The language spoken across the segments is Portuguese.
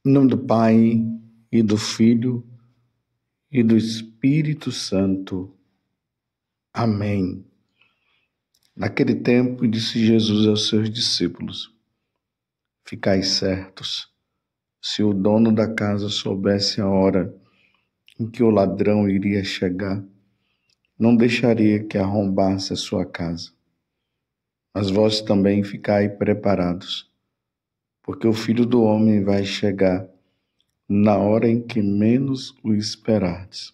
Em nome do Pai, e do Filho, e do Espírito Santo. Amém. Naquele tempo, disse Jesus aos seus discípulos: Ficai certos, se o dono da casa soubesse a hora em que o ladrão iria chegar, não deixaria que arrombasse a sua casa. Mas vós também ficai preparados, porque o Filho do Homem vai chegar na hora em que menos o esperardes.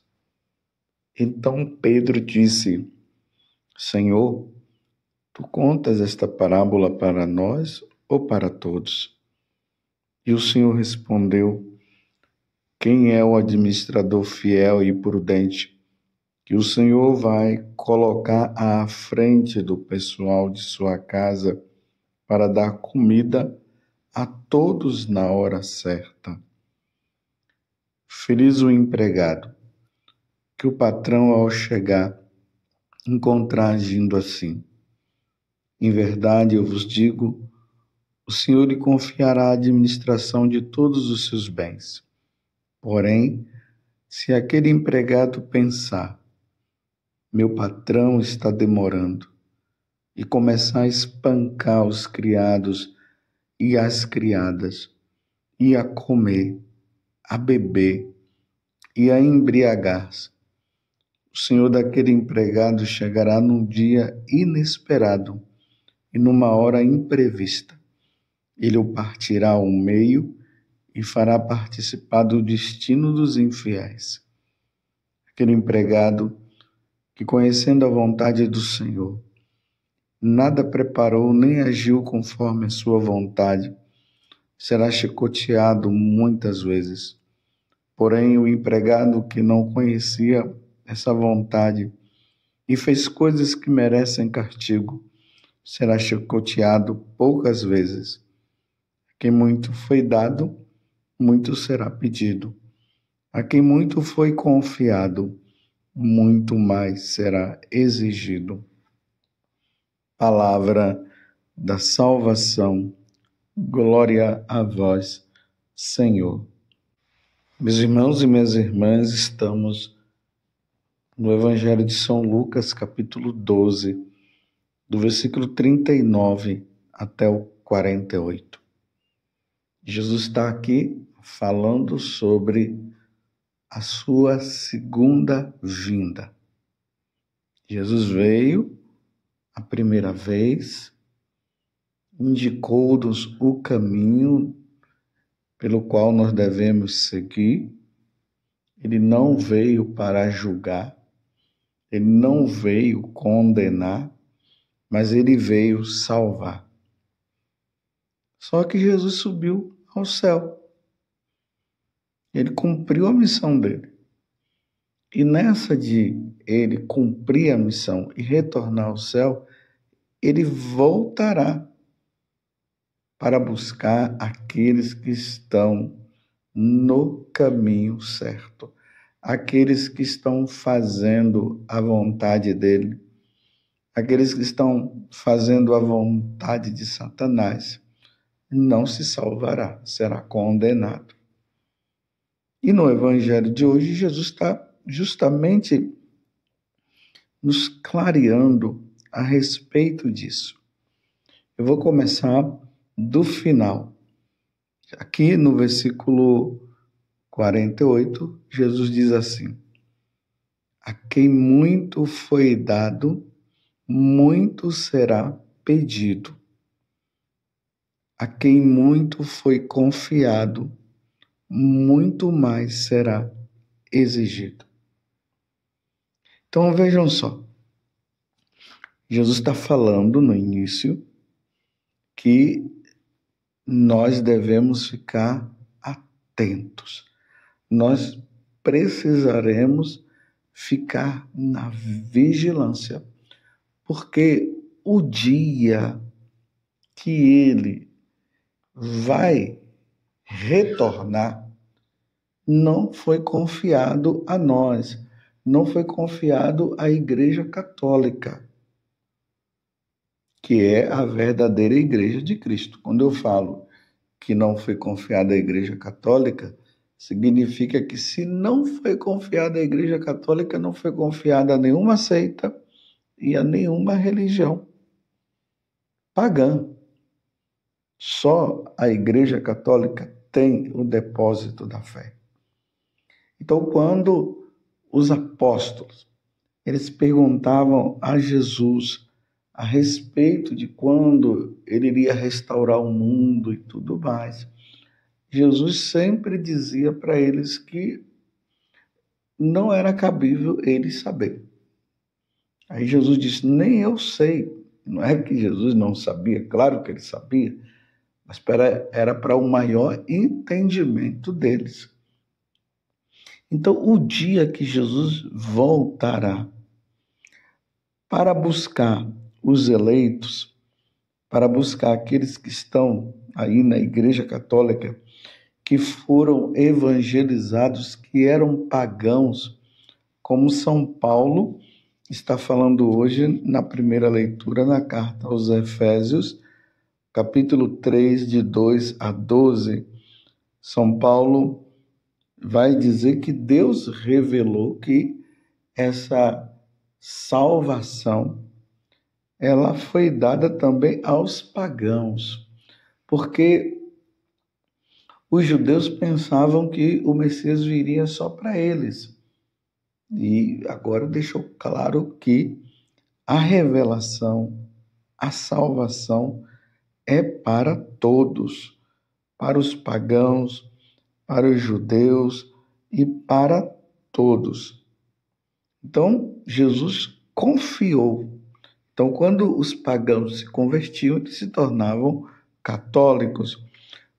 Então Pedro disse: Senhor, tu contas esta parábola para nós ou para todos? E o Senhor respondeu: Quem é o administrador fiel e prudente que o Senhor vai colocar à frente do pessoal de sua casa para dar comida a todos na hora certa? Feliz o empregado que o patrão, ao chegar, encontrar agindo assim. Em verdade, eu vos digo, o Senhor lhe confiará a administração de todos os seus bens. Porém, se aquele empregado pensar, meu patrão está demorando, e começar a espancar os criados e as criadas, e a comer, a beber e a embriagar-se, o senhor daquele empregado chegará num dia inesperado e numa hora imprevista. Ele o partirá ao meio e fará participar do destino dos infiéis. Aquele empregado que, conhecendo a vontade do Senhor, nada preparou nem agiu conforme a sua vontade, será chicoteado muitas vezes. Porém, o empregado que não conhecia essa vontade e fez coisas que merecem castigo, será chicoteado poucas vezes. A quem muito foi dado, muito será pedido. A quem muito foi confiado, muito mais será exigido. Palavra da salvação. Glória a vós, Senhor. Meus irmãos e minhas irmãs, estamos no Evangelho de São Lucas, capítulo 12, do versículo 39 até o 48. Jesus está aqui falando sobre a sua segunda vinda. Jesus veio a primeira vez, indicou-nos o caminho pelo qual nós devemos seguir. Ele não veio para julgar, ele não veio condenar, mas ele veio salvar. Só que Jesus subiu ao céu. Ele cumpriu a missão dele. E nessa de ele cumprir a missão e retornar ao céu, ele voltará para buscar aqueles que estão no caminho certo, aqueles que estão fazendo a vontade dele, aqueles que estão fazendo a vontade de Satanás. Não se salvará, será condenado. E no Evangelho de hoje, Jesus está justamente nos clareando a respeito disso. Eu vou começar do final. Aqui no versículo 48, Jesus diz assim: A quem muito foi dado, muito será pedido. A quem muito foi confiado, muito mais será exigido. Então vejam só, Jesus está falando no início que nós devemos ficar atentos. Nós precisaremos ficar na vigilância, porque o dia que ele vai retornar não foi confiado a nós, não foi confiado à Igreja Católica, que é a verdadeira Igreja de Cristo. Quando eu falo que não foi confiada à Igreja Católica, significa que se não foi confiada à Igreja Católica, não foi confiada a nenhuma seita e a nenhuma religião pagã. Só a Igreja Católica tem o depósito da fé. Então, quando os apóstolos eles perguntavam a Jesus a respeito de quando ele iria restaurar o mundo e tudo mais, Jesus sempre dizia para eles que não era cabível eles saber. Aí Jesus disse, nem eu sei. Não é que Jesus não sabia, claro que ele sabia, mas era para o maior entendimento deles. Então, o dia que Jesus voltará para buscar os eleitos, para buscar aqueles que estão aí na Igreja Católica, que foram evangelizados, que eram pagãos, como São Paulo está falando hoje na primeira leitura na carta aos Efésios, capítulo 3, de 2 a 12. São Paulo vai dizer que Deus revelou que essa salvação ela foi dada também aos pagãos, porque os judeus pensavam que o Messias viria só para eles. E agora deixou claro que a revelação, a salvação é para todos, para os pagãos, para os judeus e para todos. Então, Jesus confiou. Então, quando os pagãos se convertiam, eles se tornavam católicos.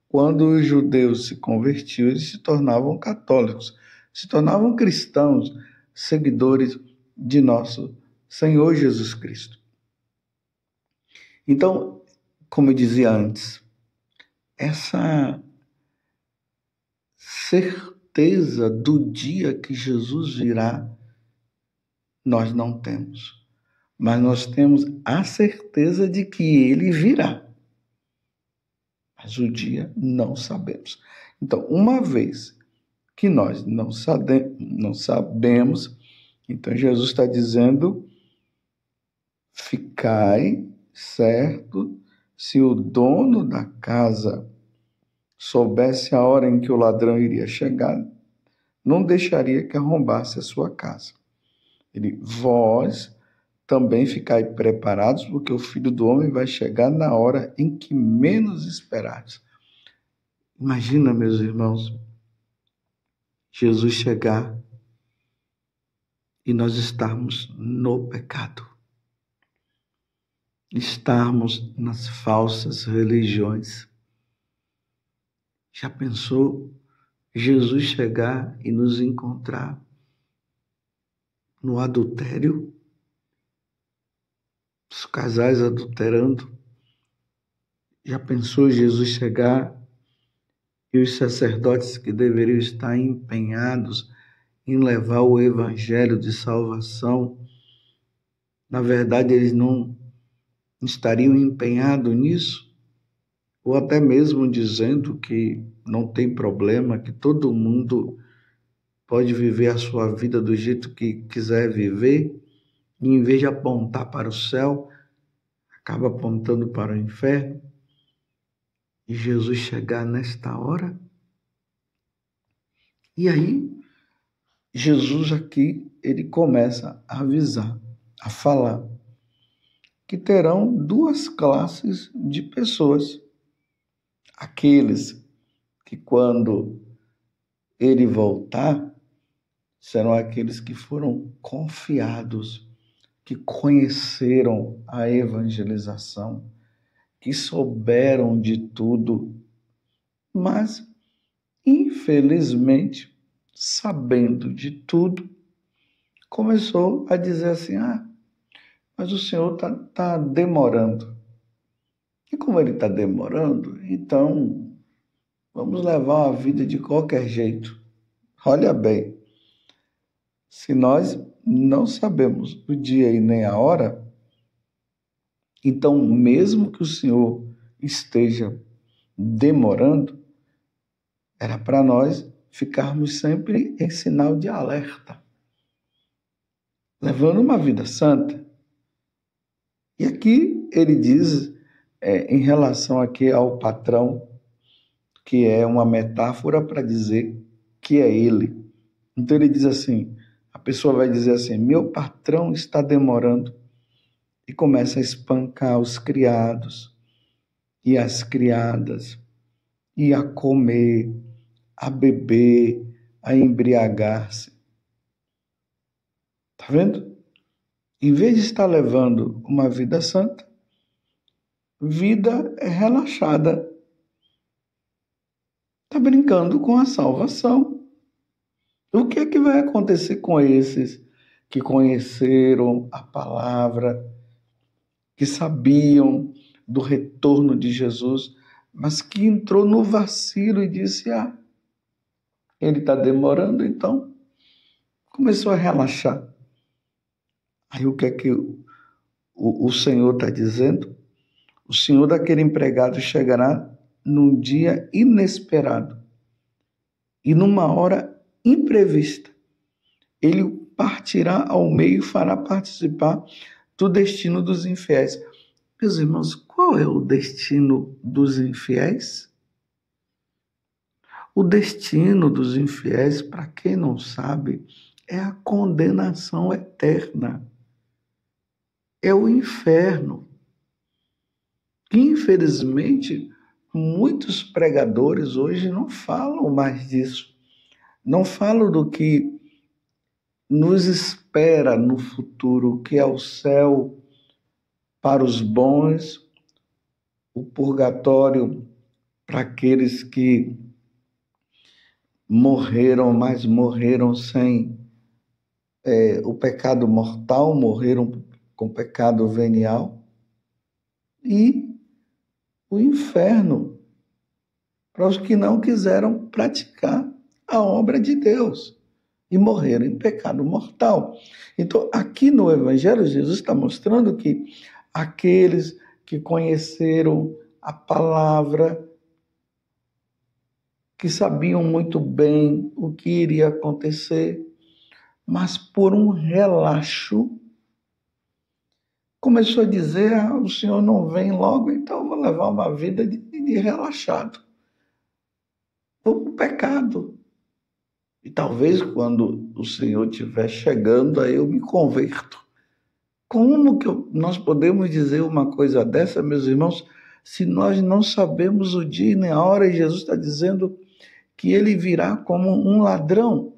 Quando os judeus se convertiam, eles se tornavam católicos, se tornavam cristãos, seguidores de nosso Senhor Jesus Cristo. Então, como eu dizia antes, essa certeza do dia que Jesus virá, nós não temos. Mas nós temos a certeza de que ele virá. Mas o dia não sabemos. Então, uma vez que nós não sabemos, então Jesus está dizendo, ficai certo, se o dono da casa soubesse a hora em que o ladrão iria chegar, não deixaria que arrombasse a sua casa. Vós também ficai preparados, porque o Filho do Homem vai chegar na hora em que menos esperardes. Imagina, meus irmãos, Jesus chegar e nós estarmos no pecado, estarmos nas falsas religiões. Já pensou Jesus chegar e nos encontrar no adultério? Os casais adulterando. Já pensou Jesus chegar e os sacerdotes que deveriam estar empenhados em levar o evangelho de salvação, na verdade eles não estariam empenhados nisso? Ou até mesmo dizendo que não tem problema, que todo mundo pode viver a sua vida do jeito que quiser viver, e em vez de apontar para o céu, acaba apontando para o inferno. E Jesus chegar nesta hora. E aí, Jesus aqui, ele começa a avisar, a falar, que terão duas classes de pessoas. Aqueles que quando ele voltar, serão aqueles que foram confiados, que conheceram a evangelização, que souberam de tudo, mas, infelizmente, sabendo de tudo, começou a dizer assim, mas o Senhor tá demorando. E como ele está demorando, então vamos levar a vida de qualquer jeito. Olha bem, se nós não sabemos o dia e nem a hora, então mesmo que o Senhor esteja demorando, era para nós ficarmos sempre em sinal de alerta, levando uma vida santa. E aqui ele diz, em relação aqui ao patrão, que é uma metáfora para dizer que é ele. Então ele diz assim, a pessoa vai dizer assim, meu patrão está demorando, e começa a espancar os criados e as criadas, e a comer, a beber, a embriagar-se. Tá vendo? Em vez de estar levando uma vida santa, vida relaxada. Está brincando com a salvação. O que é que vai acontecer com esses que conheceram a palavra, que sabiam do retorno de Jesus, mas que entrou no vacilo e disse, ele está demorando, então começou a relaxar. Aí o que é que o Senhor está dizendo? O Senhor daquele empregado chegará num dia inesperado e numa hora imprevista. Ele partirá ao meio e fará participar do destino dos infiéis. Meus irmãos, qual é o destino dos infiéis? O destino dos infiéis, para quem não sabe, é a condenação eterna. É o inferno. E, infelizmente, muitos pregadores hoje não falam mais disso. Não falam do que nos espera no futuro, que é o céu para os bons, o purgatório para aqueles que morreram, mas morreram sem o pecado mortal, morreram com pecado venial, e o inferno para os que não quiseram praticar a obra de Deus e morreram em pecado mortal. Então, aqui no Evangelho, Jesus está mostrando que aqueles que conheceram a palavra, que sabiam muito bem o que iria acontecer, mas por um relaxo, começou a dizer, o Senhor não vem logo, então eu vou levar uma vida de relaxado. Vou para o pecado. E talvez quando o Senhor estiver chegando, aí eu me converto. Como que nós podemos dizer uma coisa dessa, meus irmãos, se nós não sabemos o dia e nem a hora, e Jesus está dizendo que ele virá como um ladrão?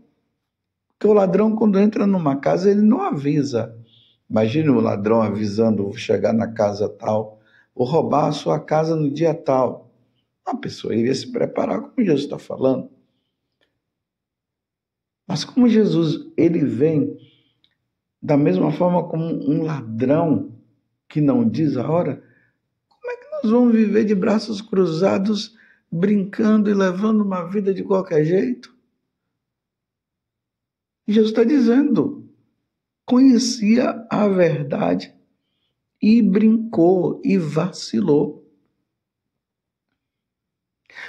Porque o ladrão, quando entra numa casa, ele não avisa. Imagine o ladrão avisando, vou chegar na casa tal, vou roubar a sua casa no dia tal. A pessoa iria se preparar, como Jesus está falando. Mas como Jesus, ele vem da mesma forma como um ladrão que não diz a hora, como é que nós vamos viver de braços cruzados, brincando e levando uma vida de qualquer jeito? E Jesus está dizendo, conhecia a verdade e brincou e vacilou.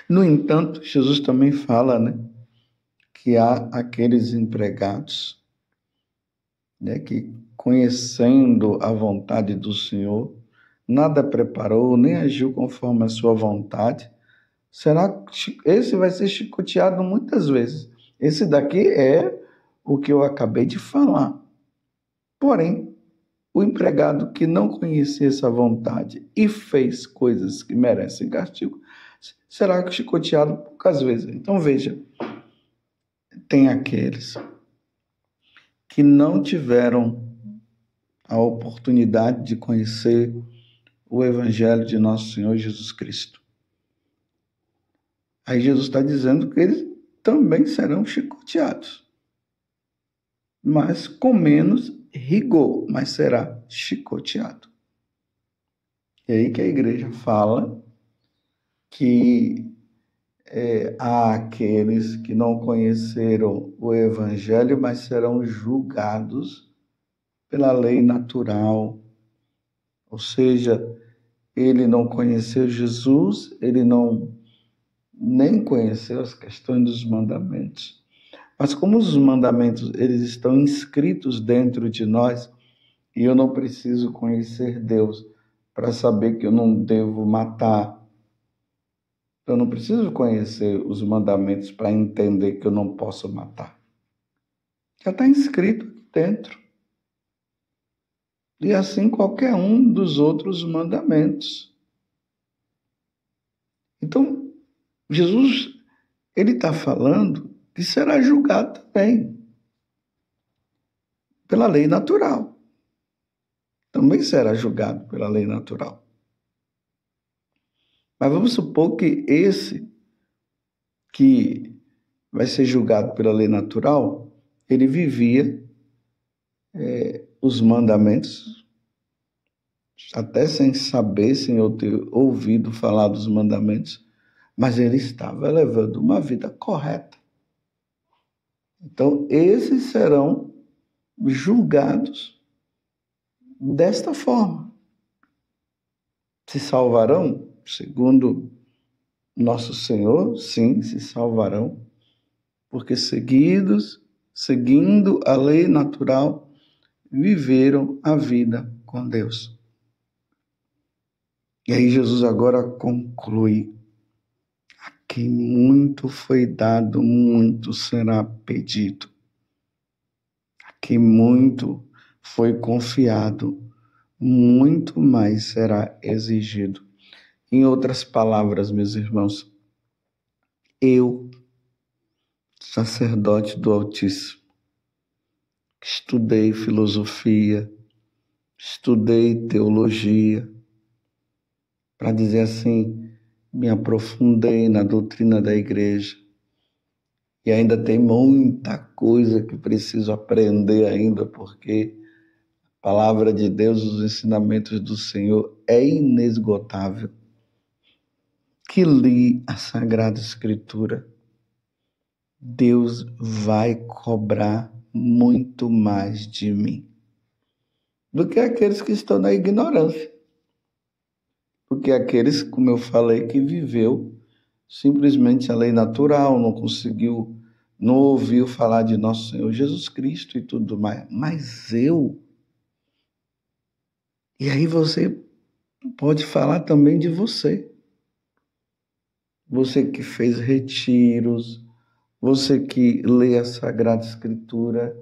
No entanto, Jesus também fala, que há aqueles empregados, que conhecendo a vontade do Senhor, nada preparou, nem agiu conforme a sua vontade. Esse vai ser chicoteado muitas vezes. Esse daqui é o que eu acabei de falar. Porém, o empregado que não conhecia essa vontade e fez coisas que merecem castigo, será chicoteado poucas vezes. Então veja, tem aqueles que não tiveram a oportunidade de conhecer o Evangelho de nosso Senhor Jesus Cristo. Aí Jesus está dizendo que eles também serão chicoteados, mas com menos rigor, mas será chicoteado. E aí que a igreja fala que há aqueles que não conheceram o Evangelho, mas serão julgados pela lei natural. Ou seja, ele não conheceu Jesus, ele não nem conheceu as questões dos mandamentos. Mas como os mandamentos eles estão inscritos dentro de nós, e eu não preciso conhecer Deus para saber que eu não devo matar. Eu não preciso conhecer os mandamentos para entender que eu não posso matar. Já está inscrito aqui dentro. E assim qualquer um dos outros mandamentos. Então, Jesus, ele está falando que será julgado também pela lei natural. Também será julgado pela lei natural. Mas vamos supor que esse que vai ser julgado pela lei natural, ele vivia os mandamentos, até sem saber, sem eu ter ouvido falar dos mandamentos, mas ele estava levando uma vida correta. Então, esses serão julgados desta forma. Se salvarão? Segundo nosso Senhor, sim, se salvarão, porque seguindo a lei natural, viveram a vida com Deus. E aí Jesus agora conclui: a quem muito foi dado, muito será pedido. A quem muito foi confiado, muito mais será exigido. Em outras palavras, meus irmãos, eu, sacerdote do Altíssimo, estudei filosofia, estudei teologia, para dizer assim, me aprofundei na doutrina da igreja e ainda tem muita coisa que preciso aprender ainda, porque a palavra de Deus, os ensinamentos do Senhor é inesgotável. Que li a Sagrada Escritura, Deus vai cobrar muito mais de mim do que aqueles que estão na ignorância. Porque aqueles, como eu falei, que viveu simplesmente a lei natural, não conseguiu, não ouviu falar de nosso Senhor Jesus Cristo e tudo mais. Mas eu... E aí você pode falar também de você. Você que fez retiros, você que lê a Sagrada Escritura,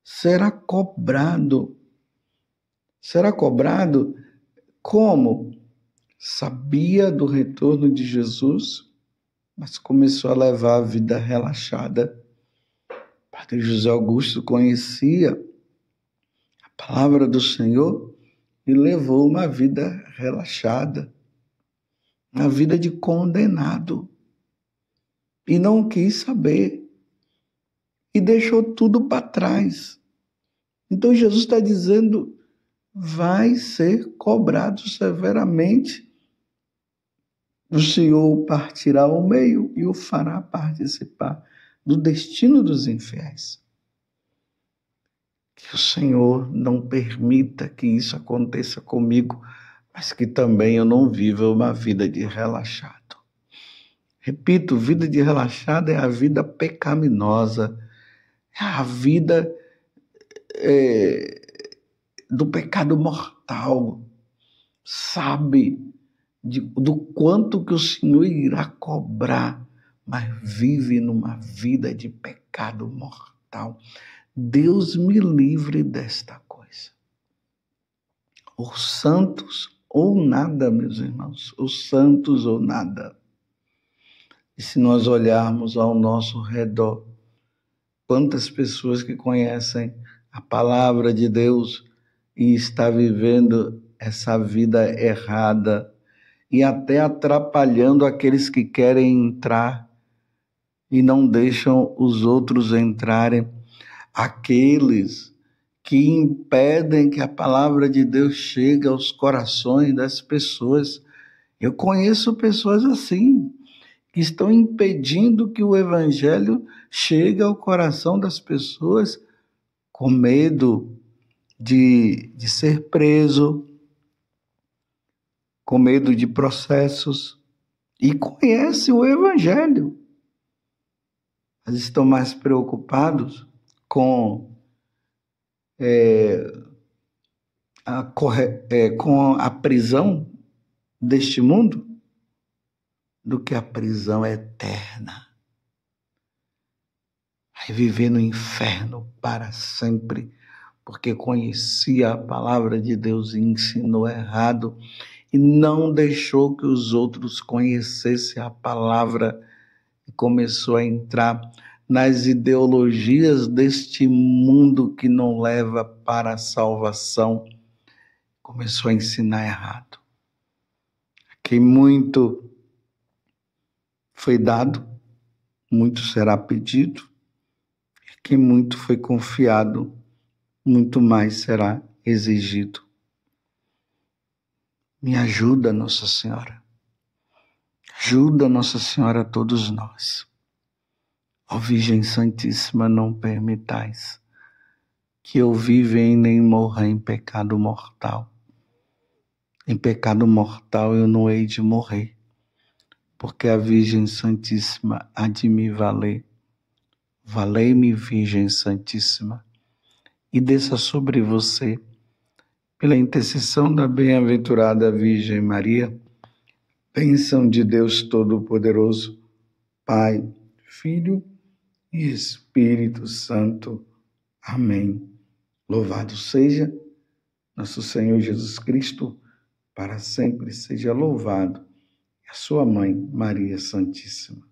será cobrado. Será cobrado como? Sabia do retorno de Jesus, mas começou a levar a vida relaxada. Padre José Augusto conhecia a palavra do Senhor e levou uma vida relaxada, uma vida de condenado. E não quis saber. E deixou tudo para trás. Então Jesus está dizendo, vai ser cobrado severamente. O Senhor partirá ao meio e o fará participar do destino dos infiéis. Que o Senhor não permita que isso aconteça comigo, mas que também eu não viva uma vida de relaxado. Repito, vida de relaxado é a vida pecaminosa, é a vida do pecado mortal. Sabe do quanto que o Senhor irá cobrar, mas vive numa vida de pecado mortal. Deus me livre desta coisa. Os santos ou nada, meus irmãos, os santos ou nada. E se nós olharmos ao nosso redor, quantas pessoas que conhecem a palavra de Deus e está vivendo essa vida errada e até atrapalhando aqueles que querem entrar e não deixam os outros entrarem, aqueles que impedem que a palavra de Deus chegue aos corações das pessoas. Eu conheço pessoas assim, que estão impedindo que o evangelho chegue ao coração das pessoas com medo de ser preso, com medo de processos, e conhecem o Evangelho, mas estão mais preocupados com com a prisão deste mundo do que a prisão eterna. Vai viver no inferno para sempre, porque conhecia a palavra de Deus e ensinou errado e não deixou que os outros conhecessem a palavra e começou a entrar nas ideologias deste mundo que não leva para a salvação. Começou a ensinar errado. Quem muito foi dado, muito será pedido. Quem muito foi confiado, muito mais será exigido. Me ajuda, Nossa Senhora. Ajuda, Nossa Senhora, a todos nós. Ó Virgem Santíssima, não permitais que eu viva e nem morra em pecado mortal. Em pecado mortal eu não hei de morrer, porque a Virgem Santíssima há de me valer. Valei-me, Virgem Santíssima, e desça sobre você, pela intercessão da bem-aventurada Virgem Maria, bênção de Deus Todo-Poderoso, Pai, Filho e Espírito Santo. Amém. Louvado seja nosso Senhor Jesus Cristo, para sempre seja louvado, e a sua mãe, Maria Santíssima.